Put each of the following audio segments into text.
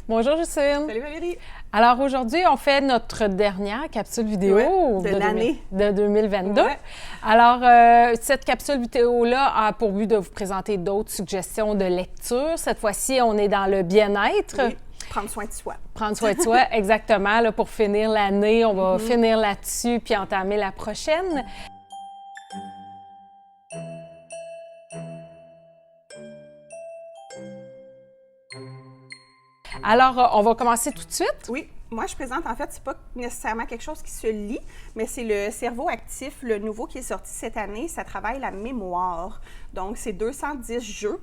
Bonjour Justine. Salut Valérie. Alors aujourd'hui, on fait notre dernière capsule vidéo de l'année de 2022. Ouais. Alors, cette capsule vidéo-là a pour but de vous présenter d'autres suggestions de lecture. Cette fois-ci, on est dans le bien-être. Oui. Prendre soin de soi. Prendre soin de soi, exactement. Là, pour finir l'année, on va finir là-dessus puis entamer la prochaine. Alors, on va commencer tout de suite. Oui, moi je présente, en fait, c'est pas nécessairement quelque chose qui se lit, mais c'est le cerveau actif, le nouveau qui est sorti cette année. Ça travaille la mémoire. Donc, c'est 210 jeux.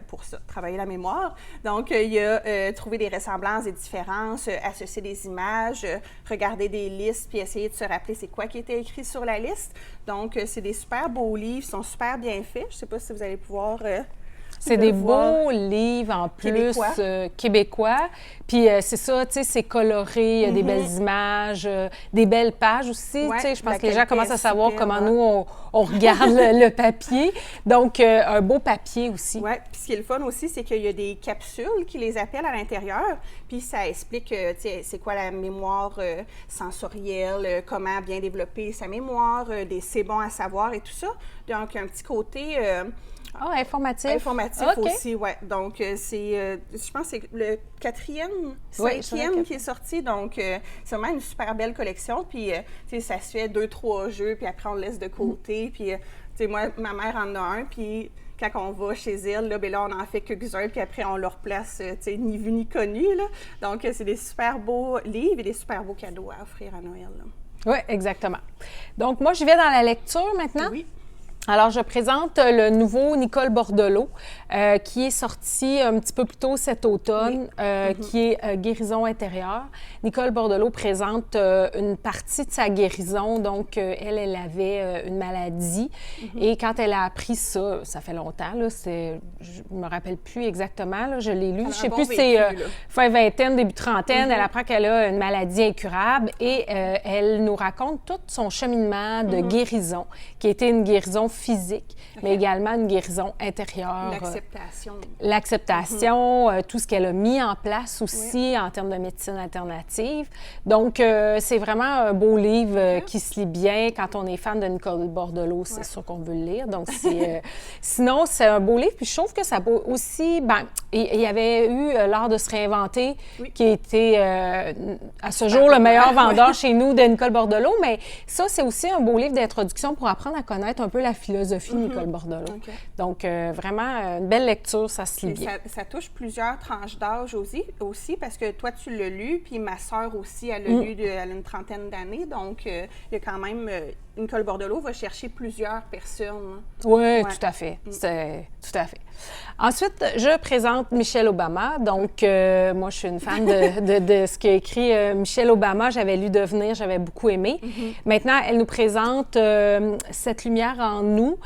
Pour ça, travailler la mémoire. Donc, il y a trouver des ressemblances, des différences, associer des images, regarder des listes, puis essayer de se rappeler c'est quoi qui était écrit sur la liste. Donc, c'est des super beaux livres, ils sont super bien faits. Je ne sais pas si vous allez pouvoir... C'est des beaux livres en plus québécois. Puis c'est ça, tu sais, c'est coloré, il y a des belles images, des belles pages aussi. Ouais, tu sais, je pense que les gens qualité commencent à savoir super, comment nous, on regarde le papier. Donc, un beau papier aussi. Oui, puis ce qui est le fun aussi, c'est qu'il y a des capsules qui les appellent à l'intérieur, puis ça explique, tu sais, c'est quoi la mémoire sensorielle, comment bien développer sa mémoire, c'est bon à savoir et tout ça. Donc, un petit côté... informatif. Informatif Okay. aussi, oui. Donc, je pense que c'est le cinquième qui est sorti. Donc, c'est vraiment une super belle collection. Puis, tu sais, ça se fait 2-3 jeux, puis après, on le laisse de côté. Puis, tu sais, moi, ma mère en a un, puis quand on va chez elle, là, bien là, on en fait quelques-uns, puis après, on le replace, tu sais, ni vu ni connu, là. Donc, c'est des super beaux livres et des super beaux cadeaux à offrir à Noël, là. Oui, exactement. Donc, moi, je vais dans la lecture maintenant. Oui. Alors, je présente le nouveau Nicole Bordelot, qui est sorti un petit peu plus tôt cet automne, qui est Guérison intérieure. Nicole Bordelot présente une partie de sa guérison. Donc, elle avait une maladie. Et quand elle a appris ça fait longtemps, là, je ne me rappelle plus exactement, là, je l'ai lu. Je ne sais plus si c'est fin vingtaine, début trentaine. Elle apprend qu'elle a une maladie incurable et elle nous raconte tout son cheminement de guérison, qui a été une guérison physique, mais également une guérison intérieure. L'acceptation. L'acceptation, tout ce qu'elle a mis en place aussi en termes de médecine alternative. Donc, c'est vraiment un beau livre qui se lit bien. Quand on est fan de Nicole Bordelot, c'est sûr qu'on veut le lire. Donc, sinon, c'est un beau livre. Puis, je trouve que ça peut aussi... il y avait eu L'art de se réinventer, qui était à ce jour le meilleur vendeur chez nous de Nicole Bordelot. Mais ça, c'est aussi un beau livre d'introduction pour apprendre à connaître un peu la philosophie de Nicole Bordelot. Okay. Donc, vraiment, une belle lecture, ça se lit bien. Ça touche plusieurs tranches d'âge aussi, parce que toi, tu l'as lu, puis ma sœur aussi, elle l'a lu, elle a une trentaine d'années. Donc, il y a quand même... Nicole Bordelot va chercher plusieurs personnes. Oui, tout à fait. Tout à fait. Ensuite, je présente Michelle Obama. Donc, moi, je suis une fan de ce qu'a écrit Michelle Obama. J'avais lu Devenir, j'avais beaucoup aimé. Maintenant, elle nous présente Cette lumière en nous.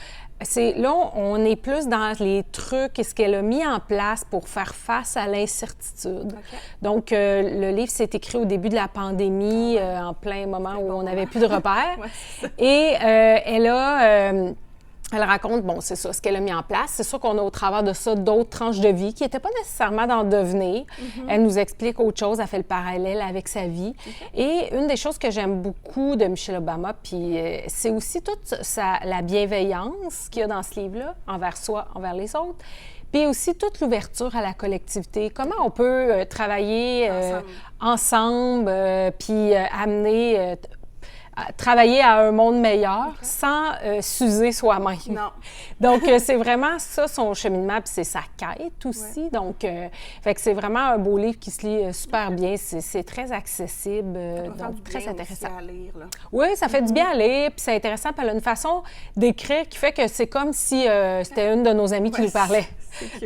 Là, on est plus dans les trucs et ce qu'elle a mis en place pour faire face à l'incertitude. Okay. Donc, le livre s'est écrit au début de la pandémie, en plein moment où on n'avait plus de repères. Et elle raconte, c'est ça, ce qu'elle a mis en place. C'est sûr qu'on a au travers de ça d'autres tranches de vie qui n'étaient pas nécessairement dans le devenir. Elle nous explique autre chose, elle fait le parallèle avec sa vie. Et une des choses que j'aime beaucoup de Michelle Obama, puis c'est aussi toute la bienveillance qu'il y a dans ce livre-là, envers soi, envers les autres. Puis aussi toute l'ouverture à la collectivité. Comment on peut travailler ensemble puis amener... travailler à un monde meilleur sans s'user soi-même. Non. Donc, c'est vraiment ça, son cheminement, puis c'est sa quête aussi. Donc, fait que c'est vraiment un beau livre qui se lit super bien. C'est très accessible, donc très intéressant. À lire, là. Oui, ça fait du bien à lire, puis c'est intéressant, puis elle a une façon d'écrire qui fait que c'est comme si c'était une de nos amies qui nous parlait.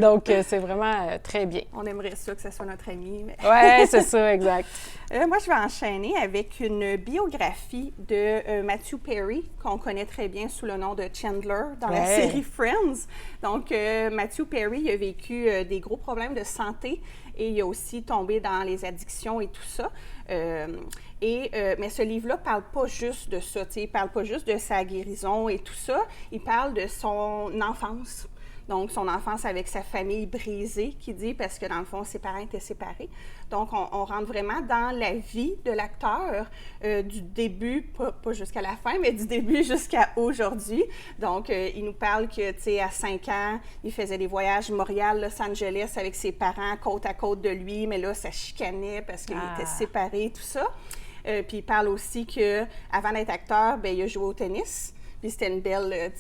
Donc, c'est vraiment très bien. On aimerait ça que ce soit notre amie. Mais... Oui, c'est ça, exact. Moi, je vais enchaîner avec une biographie de Matthew Perry, qu'on connaît très bien sous le nom de Chandler dans la série Friends. Donc, Matthew Perry il a vécu des gros problèmes de santé et il a aussi tombé dans les addictions et tout ça. Mais ce livre-là ne parle pas juste de ça, il ne parle pas juste de sa guérison et tout ça, il parle de son enfance. Donc, son enfance avec sa famille brisée, qui dit, parce que dans le fond, ses parents étaient séparés. Donc, on rentre vraiment dans la vie de l'acteur, du début, pas jusqu'à la fin, mais du début jusqu'à aujourd'hui. Donc, il nous parle que, tu sais, à 5 ans, il faisait des voyages Montréal-Los Angeles avec ses parents côte à côte de lui, mais là, ça chicanait parce qu'ils étaient séparés, tout ça. Puis il parle aussi qu'avant d'être acteur, bien, il a joué au tennis. Puis c'était une belle,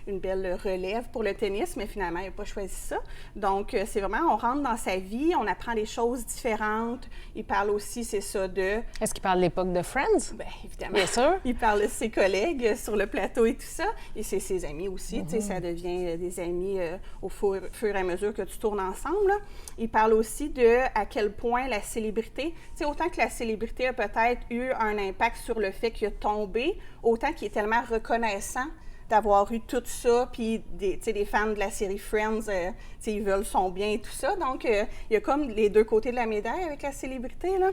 une belle relève pour le tennis, mais finalement, il n'a pas choisi ça. Donc, c'est vraiment, on rentre dans sa vie, on apprend des choses différentes. Il parle aussi, c'est ça, de... Est-ce qu'il parle de l'époque de Friends? Bien, évidemment. Bien sûr. Il parle de ses collègues sur le plateau et tout ça. Et c'est ses amis aussi, tu sais, ça devient des amis au fur et à mesure que tu tournes ensemble, là. Il parle aussi de à quel point la célébrité, tu sais, autant que la célébrité a peut-être eu un impact sur le fait qu'il a tombé, autant qu'il est tellement reconnaissant d'avoir eu tout ça, puis des fans de la série Friends, ils veulent son bien et tout ça. Donc, il y a comme les deux côtés de la médaille avec la célébrité, là.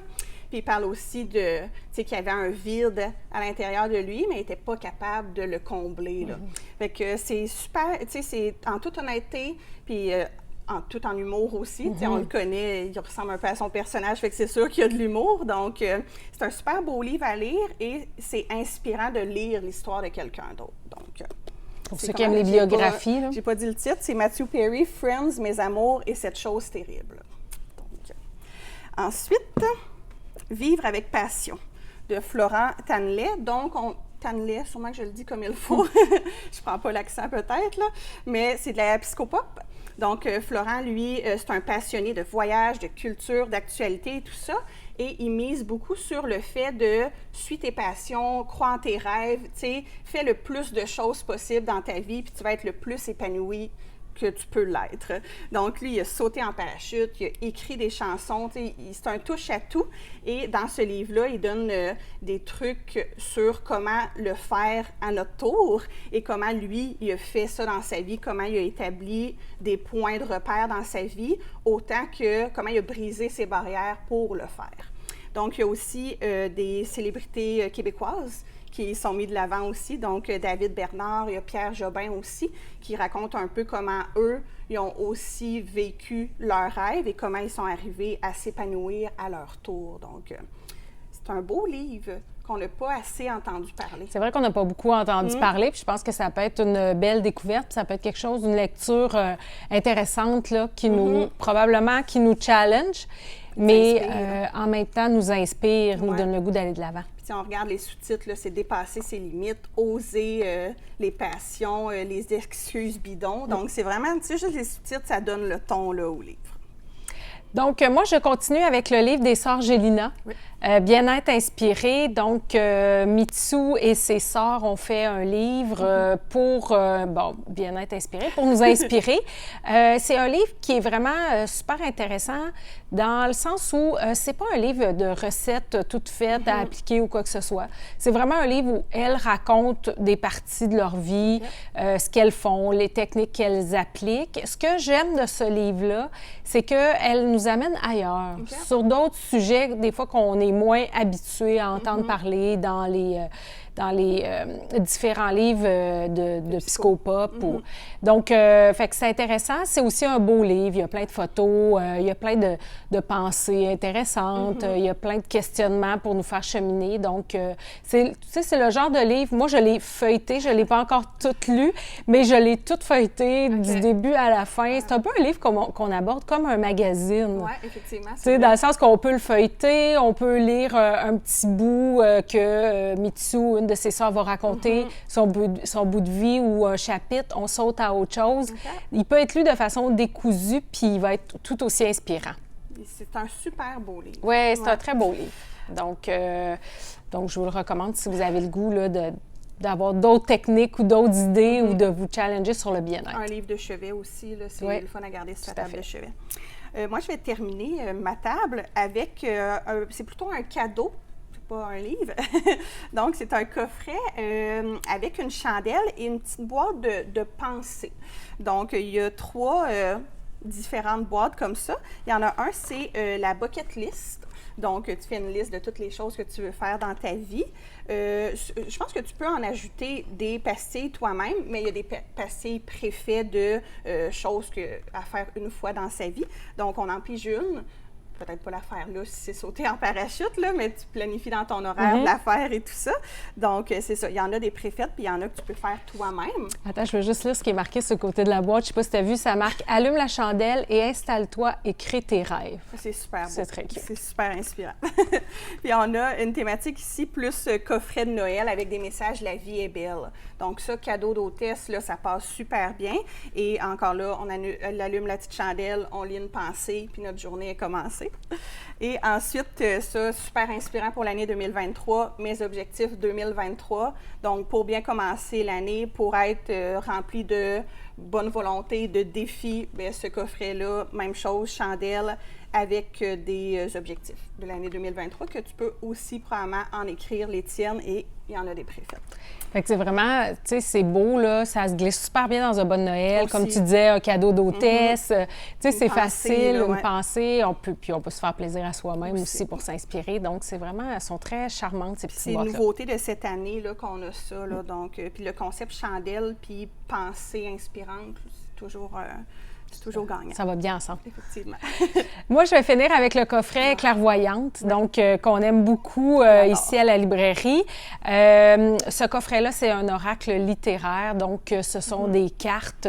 Puis il parle aussi de, qu'il y avait un vide à l'intérieur de lui, mais il n'était pas capable de le combler, là. Fait que c'est super, c'est en toute honnêteté, puis tout en humour aussi. On le connaît, il ressemble un peu à son personnage, fait que c'est sûr qu'il y a de l'humour. Donc, c'est un super beau livre à lire et c'est inspirant de lire l'histoire de quelqu'un d'autre. Donc, pour ceux qui aiment les biographies. J'ai pas dit le titre, c'est Matthew Perry, Friends, Mes amours et cette chose terrible. Donc, ensuite, Vivre avec passion, de Florent Tannelet. Donc, Tannelet, sûrement que je le dis comme il faut. Je prends pas l'accent peut-être, là, mais c'est de la psychopop. Donc, Florent, lui, c'est un passionné de voyage, de culture, d'actualité et tout ça. Et il mise beaucoup sur le fait de suis tes passions, crois en tes rêves, tu sais, fais le plus de choses possibles dans ta vie, puis tu vas être le plus épanoui que tu peux l'être. Donc, lui, il a sauté en parachute, il a écrit des chansons, c'est un touche-à-tout. Et dans ce livre-là, il donne des trucs sur comment le faire à notre tour et comment lui, il a fait ça dans sa vie, comment il a établi des points de repère dans sa vie, autant que comment il a brisé ses barrières pour le faire. Donc, il y a aussi des célébrités québécoises qui sont mis de l'avant aussi. Donc, David Bernard, il y a Pierre Jobin aussi, qui racontent un peu comment eux, ils ont aussi vécu leurs rêves et comment ils sont arrivés à s'épanouir à leur tour. Donc, c'est un beau livre qu'on n'a pas assez entendu parler. C'est vrai qu'on n'a pas beaucoup entendu parler, puis je pense que ça peut être une belle découverte, ça peut être quelque chose, une lecture intéressante, là, qui nous, probablement, qui nous challenge, mais en même temps nous inspire, nous donne le goût d'aller de l'avant. Si on regarde les sous-titres, là, c'est dépasser ses limites, oser les passions, les excuses bidons. Donc, c'est vraiment, tu sais, juste les sous-titres, ça donne le ton là, au livre. Donc, moi, je continue avec le livre des sœurs Gélina, Bien-être inspiré. Donc, Mitsu et ses sœurs ont fait un livre pour, bien-être inspiré, pour nous inspirer. C'est un livre qui est vraiment super intéressant dans le sens où c'est pas un livre de recettes toutes faites à appliquer ou quoi que ce soit. C'est vraiment un livre où elles racontent des parties de leur vie, ce qu'elles font, les techniques qu'elles appliquent. Ce que j'aime de ce livre-là, c'est qu'elle nous amène ailleurs, sur d'autres sujets, des fois qu'on est moins habitué à entendre parler dans les différents livres de psychopop. Donc, fait que c'est intéressant. C'est aussi un beau livre. Il y a plein de photos, il y a plein de pensées intéressantes, il y a plein de questionnements pour nous faire cheminer. Donc, c'est le genre de livre, moi, je l'ai feuilleté, je ne l'ai pas encore tout lu, mais je l'ai tout feuilleté du début à la fin. C'est un peu un livre qu'on aborde comme un magazine. Oui, effectivement. Dans le sens qu'on peut le feuilleter, on peut lire un petit bout que Mitsu, une de ses sœurs, va raconter son bout de vie ou un chapitre, on saute à autre chose. Il peut être lu de façon décousue, puis il va être tout aussi inspirant. C'est un super beau livre. Oui, c'est un très beau livre. Donc, je vous le recommande si vous avez le goût là, d'avoir d'autres techniques ou d'autres idées ou de vous challenger sur le bien-être. Un livre de chevet aussi, là, c'est le fun à garder sur sa table de chevet. Moi, je vais terminer ma table avec, c'est plutôt un cadeau, c'est pas un livre. Donc, c'est un coffret avec une chandelle et une petite boîte de pensée. Donc, il y a 3 différentes boîtes comme ça. Il y en a un, c'est la bucket list. Donc, tu fais une liste de toutes les choses que tu veux faire dans ta vie. Je pense que tu peux en ajouter des pastilles toi-même, mais il y a des pastilles préfaites de choses à faire une fois dans sa vie. Donc, on en pige une. Peut-être pas la faire là si c'est sauter en parachute, là, mais tu planifies dans ton horaire de la faire et tout ça. Donc, c'est ça. Il y en a des préfaites, puis il y en a que tu peux faire toi-même. Attends, je veux juste lire ce qui est marqué sur le côté de la boîte. Je sais pas si tu as vu, ça marque « Allume la chandelle et installe-toi et crée tes rêves ». C'est super beau. C'est très cute. C'est super inspirant. Puis on a une thématique ici, plus coffret de Noël avec des messages « La vie est belle ». Donc ça, cadeau d'hôtesse, là, ça passe super bien. Et encore là, on allume la petite chandelle, on lit une pensée, puis notre journée est commencée. Et ensuite, ça, super inspirant pour l'année 2023, mes objectifs 2023. Donc, pour bien commencer l'année, pour être rempli de bonne volonté, de défis, bien, ce coffret-là, même chose, chandelle, avec des objectifs de l'année 2023 que tu peux aussi probablement en écrire les tiennes et il y en a des préfaites. Fait que c'est vraiment, tu sais, c'est beau, là, ça se glisse super bien dans un bon Noël. Aussi. Comme tu disais, un cadeau d'hôtesse. Tu sais, c'est pensée, facile, là, une pensée. Puis on peut se faire plaisir à soi-même aussi pour Oui. s'inspirer. Donc, c'est vraiment, elles sont très charmantes, ces petites C'est une boîtes-là. nouveauté de cette année là, qu'on a ça. Là, donc, puis le concept chandelle puis pensée inspirante, c'est toujours gagnant. Ça va bien ensemble. Effectivement. Moi, je vais finir avec le coffret Clairvoyante, donc qu'on aime beaucoup ici à la librairie. Ce coffret-là, c'est un oracle littéraire, donc ce sont des cartes.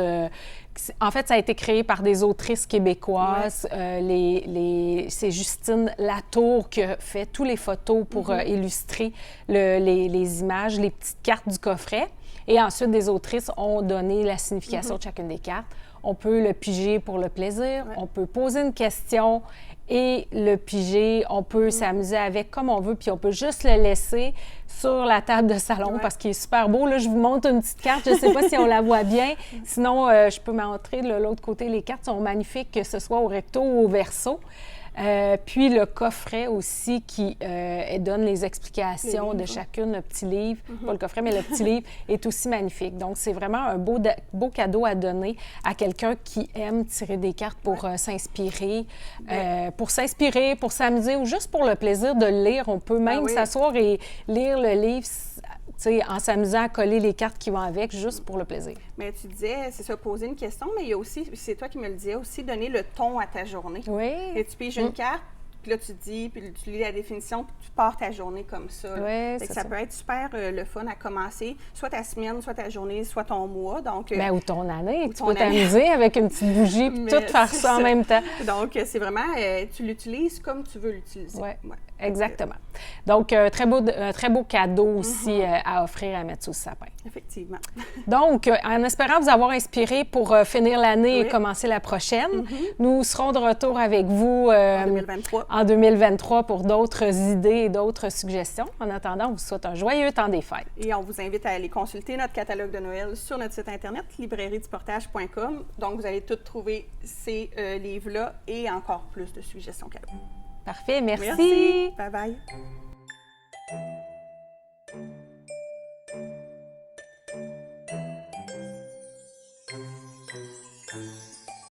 En fait, ça a été créé par des autrices québécoises. C'est Justine Latour qui a fait toutes les photos pour illustrer les images, les petites cartes du coffret. Et ensuite, des autrices ont donné la signification de chacune des cartes. On peut le piger pour le plaisir, on peut poser une question et le piger, on peut s'amuser avec comme on veut, puis on peut juste le laisser sur la table de salon parce qu'il est super beau. Là, je vous montre une petite carte, je ne sais pas si on la voit bien. Sinon, je peux montrer de l'autre côté. Les cartes sont magnifiques, que ce soit au recto ou au verso. Puis le coffret aussi qui donne les explications de chacune, le petit livre, pas le coffret, mais le petit livre est aussi magnifique. Donc, c'est vraiment un beau cadeau à donner à quelqu'un qui aime tirer des cartes pour s'inspirer, pour s'amuser ou juste pour le plaisir de le lire. On peut même s'asseoir et lire le livre en s'amusant à coller les cartes qui vont avec, juste pour le plaisir. Mais tu disais, c'est ça, poser une question, mais il y a aussi, c'est toi qui me le disais aussi, donner le ton à ta journée. Oui. Et tu piges une carte, puis là, tu dis, puis tu lis la définition, puis tu pars ta journée comme ça. Oui, c'est ça. ça peut être super le fun à commencer, soit ta semaine, soit ta journée, soit ton mois. Donc, ou ton année. Tu ton peux t'amuser avec une petite bougie, puis tout faire ça en même temps. Donc, c'est vraiment, tu l'utilises comme tu veux l'utiliser. Oui, exactement. Donc, un très beau cadeau aussi à offrir, à mettre sous le sapin. Effectivement. Donc, en espérant vous avoir inspiré pour finir l'année et commencer la prochaine, nous serons de retour avec vous en 2023 pour d'autres idées et d'autres suggestions. En attendant, on vous souhaite un joyeux temps des fêtes. Et on vous invite à aller consulter notre catalogue de Noël sur notre site internet librairieduportage.com. Donc, vous allez tout trouver ces livres-là et encore plus de suggestions cadeaux. Parfait, merci. Merci. Bye bye.